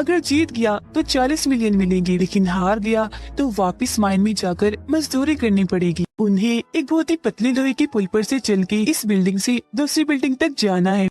अगर जीत गया तो 40 मिलियन मिलेंगे, लेकिन हार गया तो वापस माइन में जाकर मजदूरी करनी पड़ेगी। उन्हें एक बहुत ही पतले लोहे के पुल पर से चल के इस बिल्डिंग से दूसरी बिल्डिंग तक जाना है।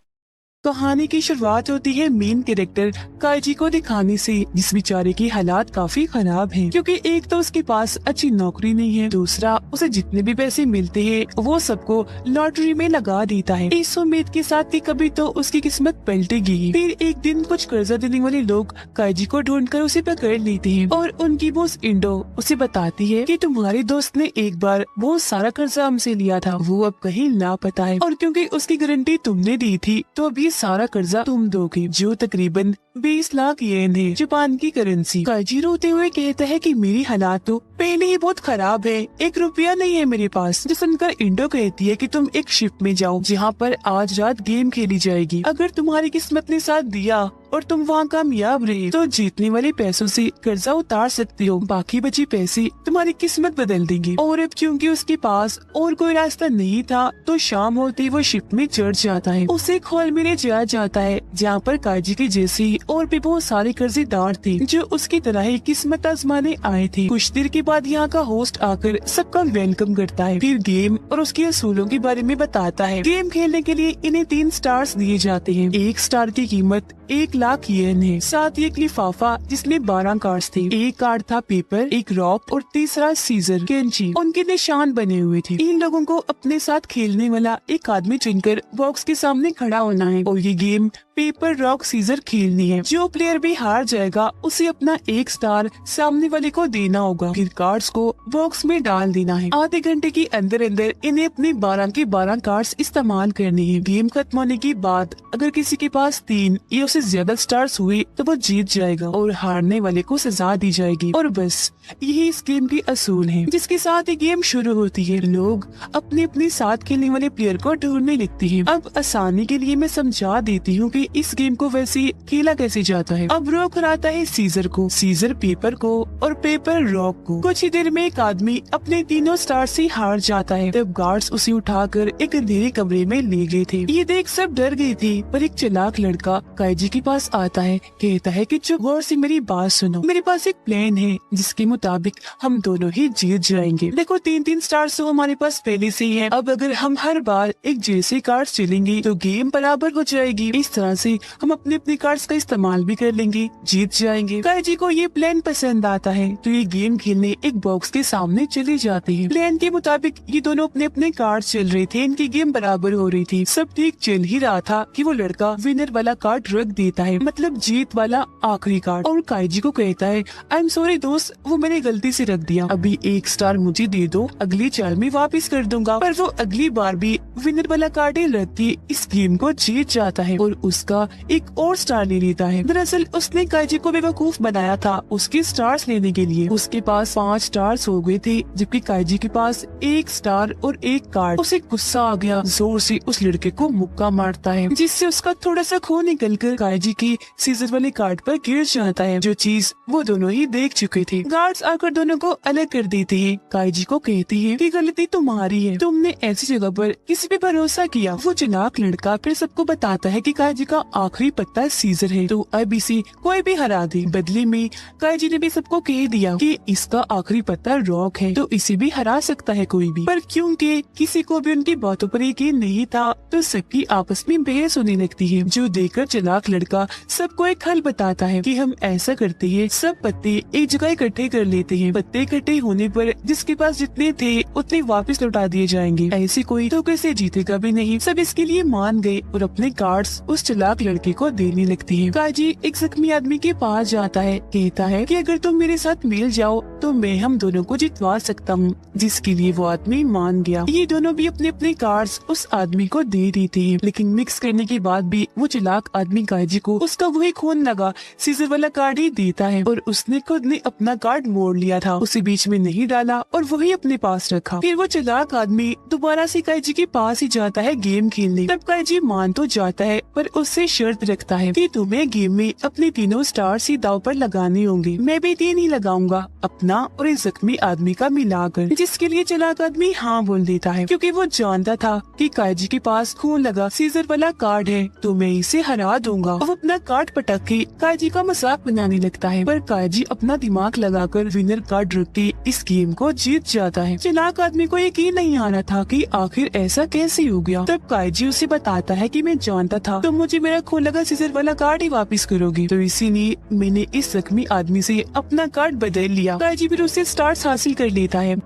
कहानी की शुरुआत होती है मेन कैरेक्टर काइजी को दिखाने से, जिस बेचारे की हालात काफी खराब हैं, क्योंकि एक तो उसके पास अच्छी नौकरी नहीं है, दूसरा उसे जितने भी पैसे मिलते हैं वो सबको लॉटरी में लगा देता है, इस उम्मीद के साथ कि कभी तो उसकी किस्मत पलटेगी। फिर एक दिन कुछ कर्जा देने वाले लोग काइजी को ढूंढकर उसे पकड़ लेते हैं और उनकी बॉस इंडो उसे बताती है कि तुम्हारे दोस्त ने एक बार बहुत सारा कर्जा हमसे लिया था, वो अब कहीं लापता है और क्योंकि उसकी गारंटी तुमने दी थी तो अभी सारा कर्जा तुम दोगे, जो तकरीबन 20 लाख येन है, जापान की करेंसी। काइजी रोते हुए कहता है कि मेरी हालात तो पहले ही बहुत खराब है, 1 रुपया नहीं है मेरे पास। जो सुनकर इंडो कहती है कि तुम एक शिप में जाओ जहाँ पर आज रात गेम खेली जाएगी, अगर तुम्हारी किस्मत ने साथ दिया और तुम वहाँ कामयाब रहे तो जीतने वाले पैसों से कर्जा उतार सकते हो, बाकी बचे पैसे तुम्हारी किस्मत बदल देंगे। और अब क्योंकि उसके पास और कोई रास्ता नहीं था तो शाम होते वो शिप में चढ़ जाता है। उसे एक हॉल में ले जाया जाता है जहाँ पर काइजी के जैसे और भी बहुत सारे कर्जेदार थे जो उसकी तरह ही किस्मत आजमाने आए थे। कुछ देर के बाद यहाँ का होस्ट आकर सबका वेलकम करता है, फिर गेम और उसके असूलों के बारे में बताता है। गेम खेलने के लिए इन्हें 3 स्टार्स दिए जाते हैं, 1 स्टार की कीमत 1 लाख येन है, साथ ही एक लिफाफा जिसमें 12 कार्ड्स थे, एक कार्ड था पेपर, एक रॉक और तीसरा सीजर कैंची, उनके निशान बने हुए थे। इन लोगों को अपने साथ खेलने वाला एक आदमी चुनकर बॉक्स के सामने खड़ा होना है और ये गेम पेपर रॉक सीजर खेलनी है। जो प्लेयर भी हार जाएगा उसे अपना 1 स्टार सामने वाले को देना होगा, फिर कार्ड्स को बॉक्स में डाल देना है। आधे घंटे के अंदर अंदर इन्हें अपने 12 के 12 कार्ड्स इस्तेमाल करने हैं। गेम खत्म होने के बाद अगर किसी के पास 3 या उससे ज्यादा स्टार्स हुए तो वो जीत जाएगा और हारने वाले को सजा दी जाएगी। और बस यही इस गेम की असूल है, जिसके साथ ही गेम शुरू होती है। लोग अपने अपने साथ खेलने वाले प्लेयर को ढूंढने लगते हैं। अब आसानी के लिए मैं समझा देती हूँ कि इस गेम को वैसे खेला कैसे जाता है। अब रॉक हराता है सीजर को, सीजर पेपर को और पेपर रॉक को। कुछ ही देर में एक आदमी अपने तीनों स्टार से हार जाता है, तब गार्ड्स उसे उठाकर एक अंधेरे कमरे में ले गए थे। ये देख सब डर गए थे, पर एक चालाक लड़का काइजी के पास आता है, कहता है कि चुप गौर से मेरी बात सुनो, मेरे पास एक प्लान है जिसके मुताबिक हम दोनों ही जीत जाएंगे। देखो 3-3 स्टार्स तो हमारे पास पहले से ही है, अब अगर हम हर बार एक जैसे कार्ड चलेंगे तो गेम बराबर हो जाएगी। इस तरह से हम अपने अपने कार्ड्स का इस्तेमाल भी कर लेंगे, जीत जाएंगे। काइजी को ये प्लान पसंद आता है तो ये गेम खेलने एक बॉक्स के सामने चले जाते हैं। प्लान के मुताबिक ये दोनों अपने अपने कार्ड चल रहे थे, इनकी गेम बराबर हो रही थी, सब ठीक चल ही रहा था कि वो लड़का विनर वाला कार्ड रख देता है, मतलब जीत वाला आखिरी कार्ड, और काइजी को कहता है आई एम सॉरी दोस्त, वो मैंने गलती से रख दिया, अभी 1 स्टार मुझे दे दो, अगली चाल में वापस कर दूंगा। पर वो अगली बार भी विनर वाला कार्ड ही रख के इस गेम को जीत जाता है और उसका एक और स्टार ले लेता है। दरअसल उसने काइजी को बेवकूफ बनाया था उसके स्टार्स लेने के लिए। उसके पास 5 स्टार्स हो गए थे जबकि काइजी के पास 1 स्टार और 1 कार्ड। उसे गुस्सा आ गया, जोर से उस लड़के को मुक्का मारता है जिससे उसका थोड़ा सा खून निकलकर काइजी की सीजर वाले कार्ड पर गिर जाता है, जो चीज वो दोनों ही देख चुके थे। गार्ड्स आकर दोनों को अलग कर देते हैं। काइजी को कहती है कि गलती तुम्हारी है, तुमने ऐसी जगह पर किसी पे भरोसा किया। वो चालाक लड़का फिर सबको बताता है कि काइजी का आखिरी पत्ता सीजर है, तो अब इसे कोई भी हरा दे। बदले में काइजी ने भी सबको कह दिया कि इसका आखिरी पत्ता रॉक है, तो इसे भी हरा सकता है कोई भी। पर क्योंकि किसी को भी उनकी बातों पर यकीन नहीं था तो सबकी आपस में बहस होने लगती है, जो देखकर चालाक लड़का सबको एक हल बताता है कि हम ऐसा करते हैं, सब पत्ते एक जगह इकट्ठे कर लेते हैं, पत्ते इकट्ठे होने पर जिसके पास जितने थे उतने वापस लौटा दिए जाएंगे, ऐसे कोई तो कैसे जीतेगा भी नहीं। सब इसके लिए मान गए और अपने कार्ड्स उस चालाक लड़के को देने लगती है। काइजी एक जख्मी आदमी के पास जाता है, कहता है कि अगर तुम मेरे साथ मिल जाओ तो मैं हम दोनों को जितवा सकता हूँ, जिसके लिए वो आदमी मान गया। ये दोनों भी अपने अपने कार्ड्स उस आदमी को दे देते हैं, लेकिन मिक्स करने के बाद भी वो चालाक आदमी काइजी को उसका वही खून लगा सीजर वाला कार्ड ही देता है और उसने खुद ने अपना कार्ड मोड़ लिया था, उसे बीच में नहीं डाला और वही अपने पास रखा। फिर वो चालाक आदमी दोबारा से काइजी के पास ही जाता है गेम खेलने। तब काइजी मान तो जाता है पर उससे शर्त रखता है कि तुम्हें गेम में अपने तीनों स्टार्स ही दाव पर लगाने होंगे। मैं भी 3 ही लगाऊंगा, अपना और इस जख्मी आदमी का मिलाकर, जिसके लिए चालाक आदमी हाँ बोल देता है क्योंकि वो जानता था कि काइजी के पास खून लगा सीजर वाला कार्ड है तो मैं इसे हरा दूंगा। वो अपना कार्ड पटक के काजी का मजाक बनाने लगता है, पर काजी अपना दिमाग लगाकर विनर कार्ड रख के इस गेम को जीत जाता है। चालाक आदमी को यकीन नहीं आ रहा था कि आखिर ऐसा कैसे हो गया। तब काजी उसे बताता है कि मैं जानता था तुम मुझे मेरा खो लगा सीजर वाला कार्ड ही वापस करोगी, तो इसीलिए मैंने इस जख्मी आदमी से अपना कार्ड बदल लिया। काजी फिर उससे स्टार्स हासिल कर लेता है।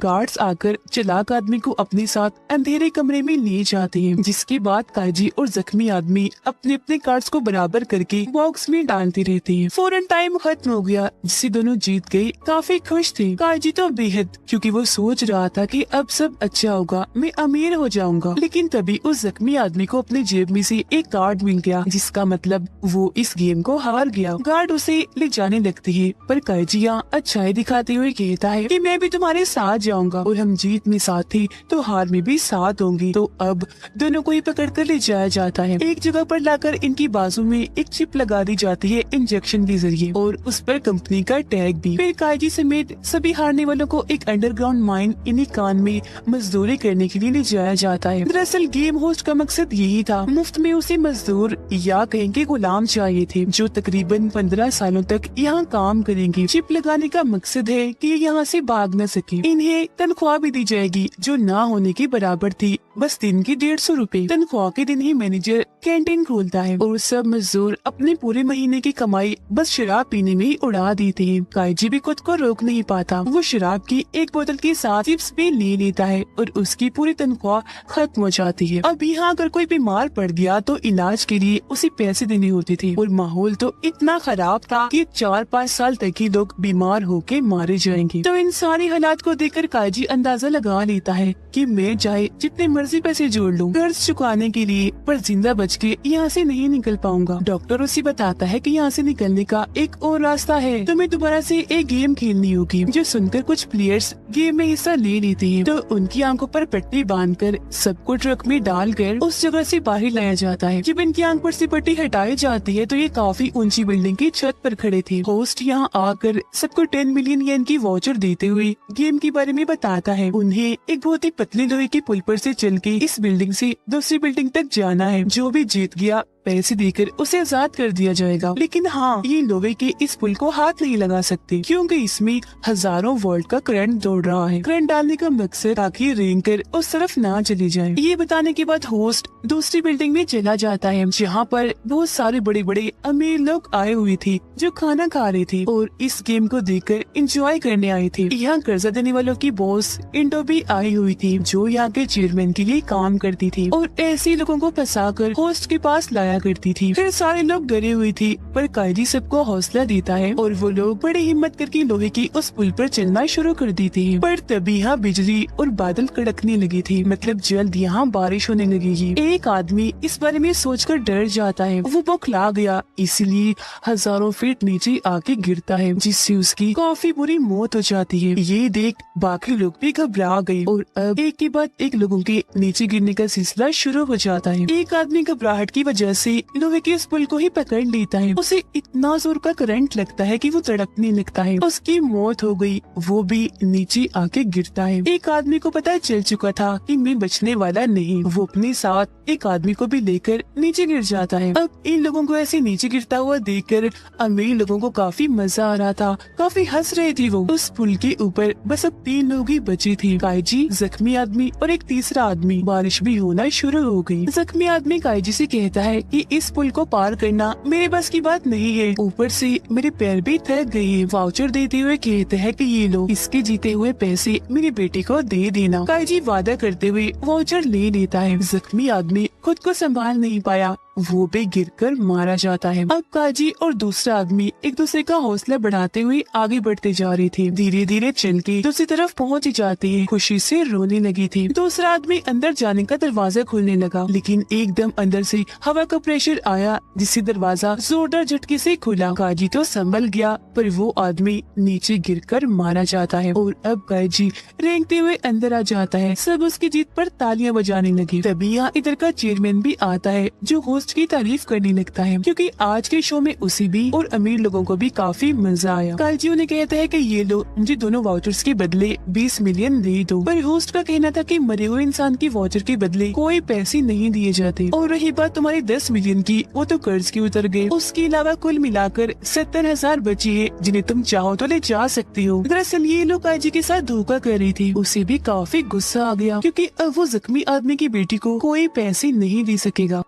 गार्ड्स आकर चालाक आदमी को अपने साथ अंधेरे कमरे में ले जाते हैं, जिसके बाद काजी और जख्मी आदमी अपने अपने कार्ड्स को बराबर करके बॉक्स में डालते रहते हैं। फौरन टाइम खत्म हो गया, जिससे दोनों जीत गए। काफी खुश थे काजी तो बेहद, क्योंकि वो सोच रहा था कि अब सब अच्छा होगा, मैं अमीर हो जाऊंगा। लेकिन तभी उस जख्मी आदमी को अपने जेब में से एक कार्ड मिल गया, जिसका मतलब वो इस गेम को हार गया। गार्ड उसे ले जाने लगते है, पर काजी यहाँ अच्छाई दिखाते हुए कहता है कि मैं भी तुम्हारे साथ जाऊंगा, और हम जीत में साथ थे तो हार में भी साथ होंगे। तो अब दोनों को ही पकड़ कर ले जाया जाता है। एक जगह पर लाकर इनकी बाजू में एक चिप लगा दी जाती है इंजेक्शन के जरिए, और उस पर कंपनी का टैग भी। फिर काजी समेत सभी हारने वालों को एक अंडरग्राउंड माइन इन्हीं कान में मजदूरी करने के लिए ले जाया जाता है। दरअसल गेम होस्ट का मकसद यही था, मुफ्त में उसे मजदूर या कहेंगे गुलाम चाहिए थे, जो तकरीबन 15 सालों तक यहाँ काम करेंगे। चिप लगाने का मकसद है कि यहाँ से भाग न सके। इन्हें तनख्वाह भी दी जाएगी, जो ना होने के बराबर थी, बस दिन की 150 रूपए। तनख्वाह के दिन ही मैनेजर कैंटीन खोलता है, और सब मजदूर अपने पूरे महीने की कमाई बस शराब पीने में ही उड़ा देते हैं। काजी भी खुद को रोक नहीं पाता, वो शराब की एक बोतल के साथ चिप्स भी ले लेता है, और उसकी पूरी तनख्वाह खत्म हो जाती है। अब यहाँ अगर कोई बीमार पड़ गया तो इलाज के लिए उसे पैसे देने होते थे, और माहौल तो इतना खराब था कि 4-5 साल तक ही लोग बीमार होके मारे जाएंगे। तो इन सारी हालात को देखकर काजी अंदाजा लगा लेता है कि मैं चाहे जितने मर्जी पैसे जोड़ लूं कर्ज चुकाने के लिए, पर जिंदा बच के यहाँ से नहीं निकल पाऊंगा। डॉक्टर उसे बताता है कि यहाँ से निकलने का एक और रास्ता है, तुम्हें दोबारा से एक गेम खेलनी होगी। जो सुनकर कुछ प्लेयर्स गेम में हिस्सा ले लेते हैं, तो उनकी आंखों पर पट्टी बांधकर सबको ट्रक में डालकर उस जगह से बाहर लाया जाता है। जब इनकी आंख पर से पट्टी हटाई जाती है तो ये काफी ऊंची बिल्डिंग की छत पर खड़े थे। होस्ट यहाँ आकर सबको 10 मिलियन येन की वाउचर देते हुए गेम के बारे में बताता है। उन्हें एक बहुत ही पतले लोहे के पुल पर से चल के इस बिल्डिंग से दूसरी बिल्डिंग तक जाना है। जो भी जीत गया पैसे देकर उसे आजाद कर दिया जाएगा। लेकिन हाँ, ये लोहे के इस पुल को हाथ नहीं लगा सकते, क्योंकि इसमें हजारों वोल्ट का करंट दौड़ रहा है। करंट डालने का मकसद ताकि रेंकर उस तरफ ना चली जाए। ये बताने के बाद होस्ट दूसरी बिल्डिंग में चला जाता है, जहाँ पर बहुत सारे बड़े बड़े अमीर लोग आए हुए थे, जो खाना खा रहे थे और इस गेम को देखकर एंजॉय करने आए थे। यहाँ कर्जा देने वालों की बॉस इंडो भी आई हुई थी, जो यहाँ के चेयरमैन के लिए काम करती थी, और ऐसे लोगों को फंसाकर होस्ट के पास लाया करती थी। फिर सारे लोग डरे हुए थे, पर काजी सबको हौसला देता है, और वो लोग बड़ी हिम्मत करके लोहे की उस पुल पर चलना शुरू कर देते हैं। पर तभी यहाँ बिजली और बादल कड़कने लगे थे, मतलब जल्द यहाँ बारिश होने लगेगी। एक आदमी इस बारे में सोचकर डर जाता है, वो बौखला गया, इसलिए हजारों फीट नीचे आके गिरता है, जिससे उसकी काफी बुरी मौत हो जाती है। ये देख बाकी लोग भी घबरा गए, और अब एक के बाद एक लोगों के नीचे गिरने का सिलसिला शुरू हो जाता है। एक आदमी घबराहट की वजह से लोहे के इस पुल को ही पकड़ लेता है। उसे इतना जोर का करंट लगता है कि वो तड़पने लगता है। उसकी मौत हो गई, वो भी नीचे आके गिरता है। एक आदमी को पता चल चुका था कि मैं बचने वाला नहीं, वो अपने साथ एक आदमी को भी लेकर नीचे गिर जाता है। अब इन लोगों को ऐसे नीचे गिरता हुआ देखकर अमीर लोगों को काफी मजा आ रहा था, काफी हंस रहे थे वो। उस पुल के ऊपर बस अब 3 लोग ही बचे थे, काईजी, जख्मी आदमी और एक तीसरा आदमी। बारिश भी होना शुरू हो गई। जख्मी आदमी काईजी से कहता है कि इस पुल को पार करना मेरे बस की बात नहीं है, ऊपर से मेरे पैर भी थक गए हैं। वाउचर देते हुए कहते हैं कि ये लो, इसके जीते हुए पैसे मेरी बेटी को दे देना। काईजी वादा करते हुए वाउचर ले लेता है। जख्मी आदमी खुद को संभाल नहीं पाया, वो भी गिरकर मारा जाता है। अब काजी और दूसरा आदमी एक दूसरे का हौसला बढ़ाते हुए आगे बढ़ते जा रहे थे। धीरे धीरे चल के दूसरी तरफ पहुंच जाते हैं। खुशी से रोने लगी थी। दूसरा आदमी अंदर जाने का दरवाजा खोलने लगा, लेकिन एकदम अंदर से हवा का प्रेशर आया, जिससे दरवाजा जोरदार झटके से खुला। काजी तो संभल गया, पर वो आदमी नीचे गिरकर मारा जाता है, और अब काजी रेंगते हुए अंदर आ जाता है। सब उसकी जीत पर तालियां बजाने लगी। तभी यहाँ इधर का चेयरमैन भी आता है जो होस्ट की तारीफ करने लगता है क्योंकि आज के शो में उसे भी और अमीर लोगों को भी काफी मजा आया। काइजी उन्हें कहता है कि ये लो मुझे दोनों वाउचर्स के बदले 20 मिलियन दे दो, पर होस्ट का कहना था कि मरे हुए इंसान की वाउचर के बदले कोई पैसे नहीं दिए जाते। और रही बात तुम्हारी 10 मिलियन की, वो तो कर्ज के उतर गए। उसके अलावा कुल मिलाकर 70,000 बची है जिन्हें तुम चाहो तो ले जा सकती हो। दरअसल ये लोग काइजी के साथ धोखा कर रही थी। उसे भी काफी गुस्सा आ गया क्योंकि अब वो जख्मी आदमी की बेटी को कोई पैसे नहीं दे सकेगा।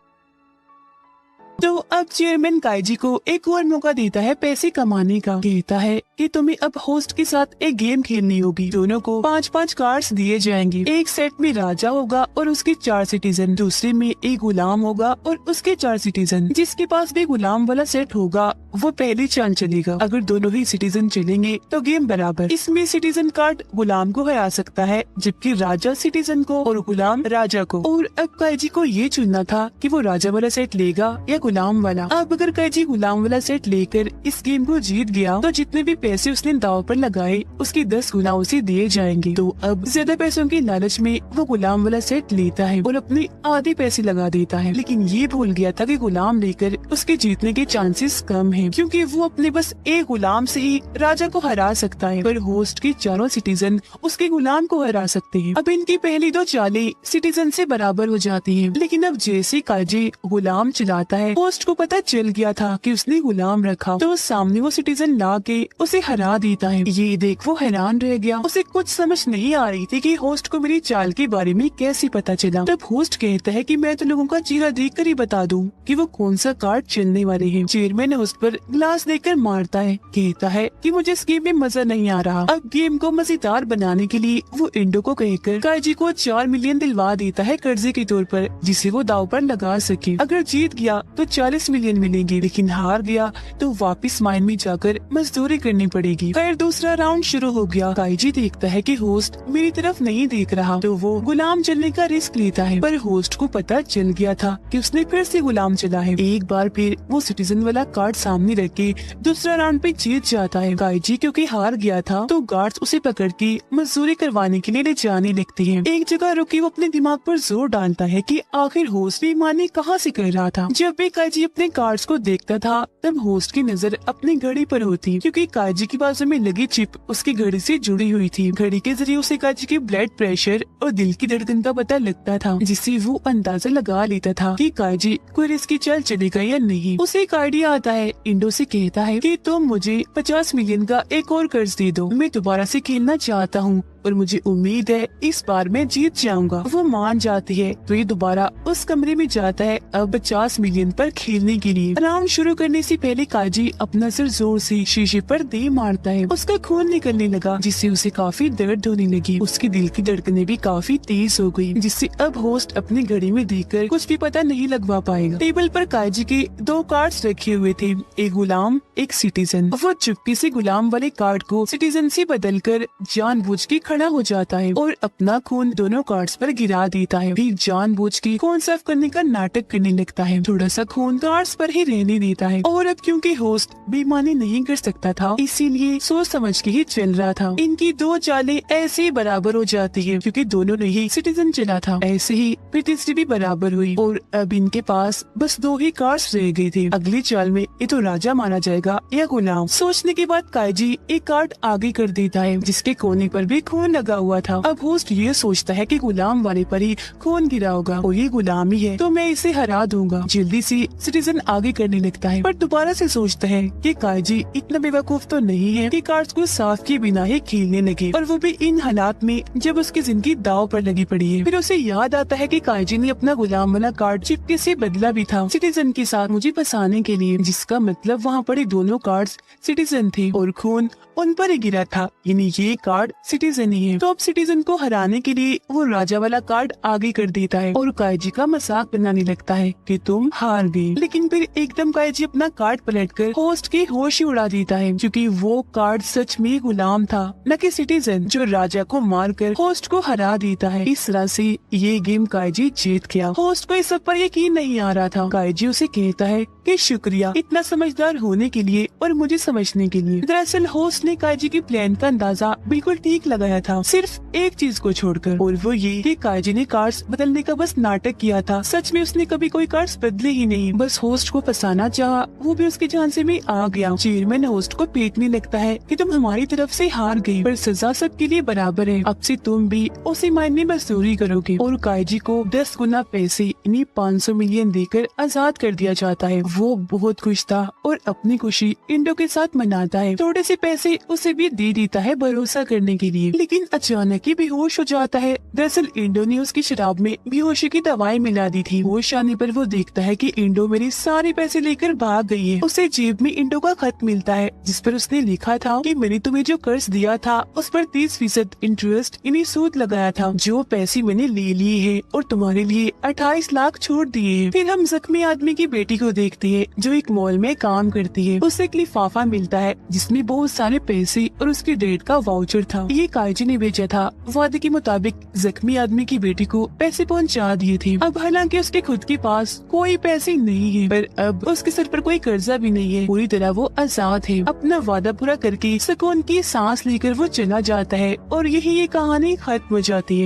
तो अब चेयरमैन काइजी को एक और मौका देता है पैसे कमाने का। कहता है कि तुम्हें अब होस्ट के साथ एक गेम खेलनी होगी। दोनों को 5-5 कार्ड्स दिए जाएंगे। एक सेट में राजा होगा और उसके 4 सिटीजन, दूसरे में एक गुलाम होगा और उसके 4 सिटीजन। जिसके पास भी गुलाम वाला सेट होगा वो पहली चाल चलेगा। अगर दोनों ही सिटीजन चलेंगे तो गेम बराबर। इसमें सिटीजन कार्ड गुलाम को हरा सकता है जबकि राजा सिटीजन को और गुलाम राजा को। और अब काइजी को ये चुनना था कि वो राजा वाला सेट लेगा या गुलाम वाला। अब अगर काइजी गुलाम वाला सेट लेकर इस गेम को जीत गया तो जितने भी पैसे उसने दाव पर लगाए उसके 10 गुना उसे दिए जाएंगे। तो अब ज्यादा पैसों की लालच में वो गुलाम वाला सेट लेता है और अपने आधे पैसे लगा देता है। लेकिन ये भूल गया था कि गुलाम लेकर उसके जीतने के चांसेस कम हैं क्योंकि वो अपने बस एक गुलाम से ही राजा को हरा सकता है, पर होस्ट के चारों सिटीजन उसके गुलाम को हरा सकते हैं। अब इनकी पहली 2 चालें सिटीजन से बराबर हो जाती है। लेकिन अब जैसे काइजी गुलाम चलाता है, होस्ट को पता चल गया था कि उसने गुलाम रखा, तो सामने वो सिटीजन ला के उसे हरा देता है। ये देख वो हैरान रह गया। उसे कुछ समझ नहीं आ रही थी कि होस्ट को मेरी चाल के बारे में कैसे पता चला। तब होस्ट कहता है कि मैं तो लोगों का चेहरा देखकर ही बता दूं कि वो कौन सा कार्ड चलने वाले हैं। चेयरमैन होस्ट पर ग्लास देकर मारता है। कहता है कि मुझे इस गेम में मजा नहीं आ रहा। अब गेम को मजेदार बनाने के लिए वो इंडो को कहकर काइजी को 4 मिलियन दिलवा देता है कर्जे के तौर पर, जिसे वो दाव पर लगा सके। अगर जीत गया तो 40 मिलियन मिलेंगे, लेकिन हार गया तो वापस माइन में जाकर मजदूरी करनी पड़ेगी। खैर दूसरा राउंड शुरू हो गया। काइजी देखता है कि होस्ट मेरी तरफ नहीं देख रहा तो वो गुलाम चलने का रिस्क लेता है, पर होस्ट को पता चल गया था कि उसने फिर से गुलाम चला है। एक बार फिर वो सिटीजन वाला कार्ड सामने रख के दूसरा राउंड पे जीत जाता है। काइजी क्योंकि हार गया था तो गार्ड्स उसे पकड़ के मजदूरी करवाने के लिए ले जाने लगते हैं। एक जगह रुके वो अपने दिमाग पर जोर डालता है कि आखिर होस्ट बेईमानी कहाँ से कर रहा था। जब भी काइजी अपने कार्ड्स को देखता था तब होस्ट की नजर अपनी घड़ी पर होती क्योंकि काइजी की बाजू में लगी चिप उसकी घड़ी से जुड़ी हुई थी। घड़ी के जरिए उसे काइजी के ब्लड प्रेशर और दिल की धड़कन का पता लगता था, जिससे वो अंदाजा लगा लेता था कि काइजी कोई रिस्की चाल चलेगा या नहीं। उसे एक आइडिया आता है। इंडो से कहता है कि तुम मुझे 50 मिलियन का एक और कर्ज दे दो, मैं दोबारा से खेलना चाहता हूँ और मुझे उम्मीद है इस बार मैं जीत जाऊंगा। वो मान जाती है तो ये दोबारा उस कमरे में जाता है अब 50 मिलियन पर खेलने के लिए। राउंड शुरू करने से पहले काइजी अपना सिर जोर से शीशे पर दे मारता है। उसका खून निकलने लगा जिससे उसे काफी दर्द होने लगी। उसकी दिल की धड़कनें भी काफी तेज हो गई, जिससे अब होस्ट अपनी घड़ी में देखकर कुछ भी पता नहीं लगवा पाएगा। टेबल पर काइजी के 2 कार्ड्स रखे हुए थे, एक गुलाम एक सिटीजन। वो चुप्पी से गुलाम वाले कार्ड को सिटीजन से बदलकर जानबूझ के खड़ा हो जाता है और अपना खून दोनों कार्ड्स पर गिरा देता है। फिर जानबूझ के खून साफ करने का नाटक करने लगता है। थोड़ा सा खून कार्ड्स पर ही रहने देता है। और अब क्योंकि होस्ट बेईमानी नहीं कर सकता था इसीलिए सोच समझ के ही चल रहा था। इनकी 2 चालें ऐसे ही बराबर हो जाती है क्योंकि दोनों ने ही सिटीजन चला था। ऐसे ही फिर तीसरी भी बराबर हुई और अब इनके पास बस 2 ही कार्ड्स रह गए थे। अगली चाल में ये तो राजा माना जाएगा या गुलाम। सोचने के बाद काइजी एक कार्ड आगे कर देता है जिसके कोने पर भी खून लगा हुआ था। अब होस्ट ये सोचता है कि गुलाम वाले पर ही खून गिरा होगा और ये गुलाम ही है तो मैं इसे हरा दूंगा। जल्दी से सिटीजन आगे करने लगता है पर दोबारा से सोचता है कि काइजी इतना बेवकूफ तो नहीं है कि कार्ड्स को साफ किए बिना ही खेलने लगे, और वो भी इन हालात में जब उसकी जिंदगी दाव पर लगी पड़ी है। फिर उसे याद आता है कि काइजी ने अपना गुलाम वाला कार्ड चिपके से बदला भी था सिटीजन के साथ मुझे फंसाने के लिए, जिसका मतलब वहाँ पड़े दोनों कार्ड्स सिटीजन थे और खून उन पर ही गिरा था, यानी ये कार्ड सिटीजन ही है। तो अब सिटीजन को हराने के लिए वो राजा वाला कार्ड आगे कर देता है और काइजी का मजाक बनाने लगता है कि तुम हार गए। लेकिन फिर एकदम काइजी अपना कार्ड पलटकर होस्ट की होश ही उड़ा देता है क्योंकि वो कार्ड सच में गुलाम था न कि सिटीजन, जो राजा को मारकर होस्ट को हरा देता है। इस तरह से ये गेम काइजी जीत गया। होस्ट को इस सब पर यकीन नहीं आ रहा था। काइजी उसे कहता है कि शुक्रिया इतना समझदार होने के लिए और मुझे समझने के लिए। दरअसल होस्ट ने काजी की प्लान का अंदाजा बिल्कुल ठीक लगाया था, सिर्फ एक चीज को छोड़कर, और वो ये कि काजी ने कार्ड्स बदलने का बस नाटक किया था। सच में उसने कभी कोई कार्ड्स बदले ही नहीं, बस होस्ट को फंसाना चाहा, वो भी उसके झांसे में आ गया। चेयरमैन होस्ट को पीटने लगता है कि तुम हमारी तरफ से हार गई, पर सजा सबके लिए बराबर है, अब से तुम भी उसी मायने में मजदूरी करोगे। और काजी को 10 गुना पैसे यानी 500 मिलियन देकर आजाद कर दिया जाता है। वो बहुत खुश था और अपनी खुशी इंडो के साथ मनाता है। थोड़े से पैसे उसे भी दे देता है भरोसा करने के लिए, लेकिन अचानक ही बेहोश हो जाता है। दरअसल इंडो ने उसकी शराब में बेहोशी की दवाई मिला दी थी। होश आने पर वो देखता है कि इंडो मेरे सारे पैसे लेकर भाग गई है। उसे जेब में इंडो का खत मिलता है जिस पर उसने लिखा था कि मैंने तुम्हें जो कर्ज दिया था उस पर 30% इंटरेस्ट यानी सूद लगाया था, जो पैसे मैंने ले लिए हैं और तुम्हारे लिए 28 लाख छोड़ दिए हैं। फिर हम जख्मी आदमी की बेटी को देखते हैं जो एक मॉल में काम करती है। उसे एक लिफाफा मिलता है जिसमें बहुत सारे पैसे और उसकी डेट का वाउचर था। ये काजी ने भेजा था। वादे के मुताबिक जख्मी आदमी की बेटी को पैसे पहुंचा दिए थे। अब हालांकि उसके खुद के पास कोई पैसे नहीं है, पर अब उसके सर पर कोई कर्जा भी नहीं है। पूरी तरह वो आजाद है। अपना वादा पूरा करके सुकून की सांस लेकर वो चला जाता है और यही ये कहानी खत्म हो जाती है।